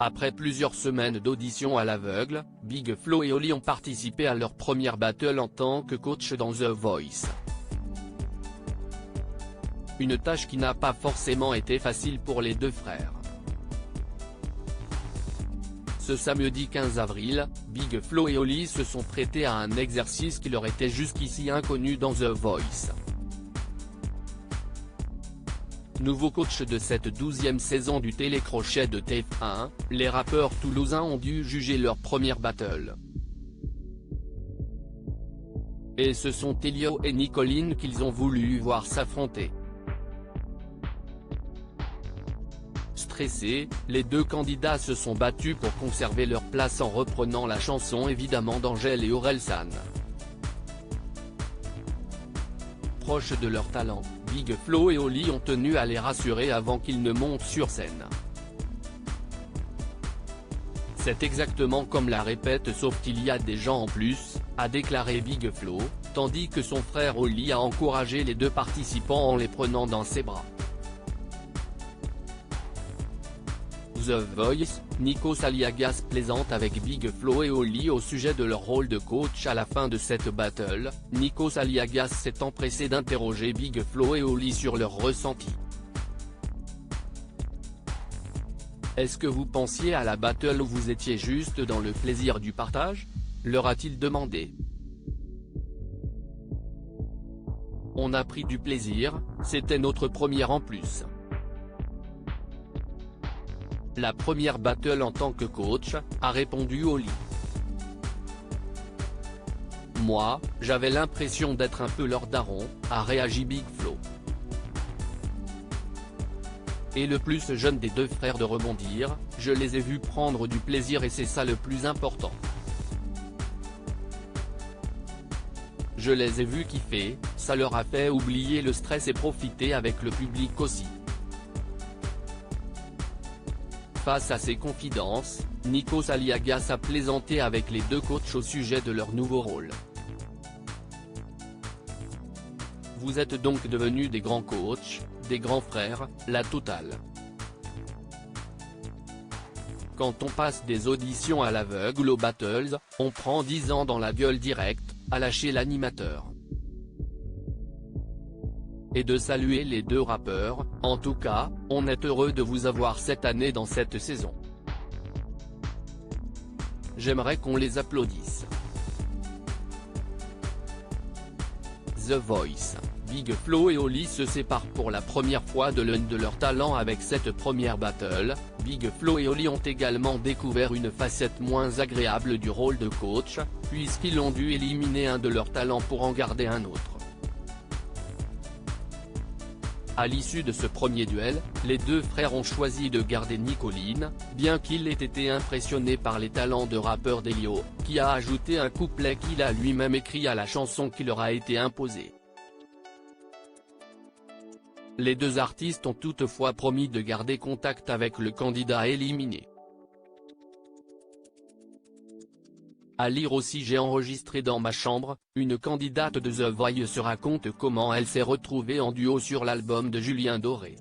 Après plusieurs semaines d'audition à l'aveugle, Big Flo et Oli ont participé à leur première battle en tant que coach dans The Voice. Une tâche qui n'a pas forcément été facile pour les deux frères. Ce samedi 15 avril, Big Flo et Oli se sont prêtés à un exercice qui leur était jusqu'ici inconnu dans The Voice. Nouveau coach de cette 12e saison du télécrochet de TF1, les rappeurs toulousains ont dû juger leur première battle. Et ce sont Elio et Nicoline qu'ils ont voulu voir s'affronter. Stressés, les deux candidats se sont battus pour conserver leur place en reprenant la chanson évidemment d'Angèle et Orelsan. Proches de leur talent, Big Flo et Oli ont tenu à les rassurer avant qu'ils ne montent sur scène. C'est exactement comme la répète sauf qu'il y a des gens en plus, a déclaré Big Flo, tandis que son frère Oli a encouragé les deux participants en les prenant dans ses bras. The Voice, Nikos Aliagas plaisante avec Big Flo et Oli au sujet de leur rôle de coach à la fin de cette battle. Nikos Aliagas s'est empressé d'interroger Big Flo et Oli sur leur ressenti. Est-ce que vous pensiez à la battle ou vous étiez juste dans le plaisir du partage? Leur a-t-il demandé. On a pris du plaisir, c'était notre première en plus. La première battle en tant que coach, a répondu Oli. Moi, j'avais l'impression d'être un peu leur daron, a réagi Big Flo. Et le plus jeune des deux frères de rebondir, je les ai vus prendre du plaisir et c'est ça le plus important. Je les ai vus kiffer, ça leur a fait oublier le stress et profiter avec le public aussi. Face à ces confidences, Nikos Aliagas a plaisanté avec les deux coachs au sujet de leur nouveau rôle. Vous êtes donc devenus des grands coachs, des grands frères, la totale. Quand on passe des auditions à l'aveugle aux battles, on prend 10 ans dans la gueule direct, a lâché l'animateur. Et de saluer les deux rappeurs, en tout cas, on est heureux de vous avoir cette année dans cette saison. J'aimerais qu'on les applaudisse. The Voice, Big Flo et Oli se séparent pour la première fois de l'un de leurs talents avec cette première battle. Big Flo et Oli ont également découvert une facette moins agréable du rôle de coach, puisqu'ils ont dû éliminer un de leurs talents pour en garder un autre. À l'issue de ce premier duel, les deux frères ont choisi de garder Nicoline, bien qu'il ait été impressionné par les talents de rappeur d'Elio, qui a ajouté un couplet qu'il a lui-même écrit à la chanson qui leur a été imposée. Les deux artistes ont toutefois promis de garder contact avec le candidat éliminé. À lire aussi j'ai enregistré dans ma chambre, une candidate de The Voice se raconte comment elle s'est retrouvée en duo sur l'album de Julien Doré.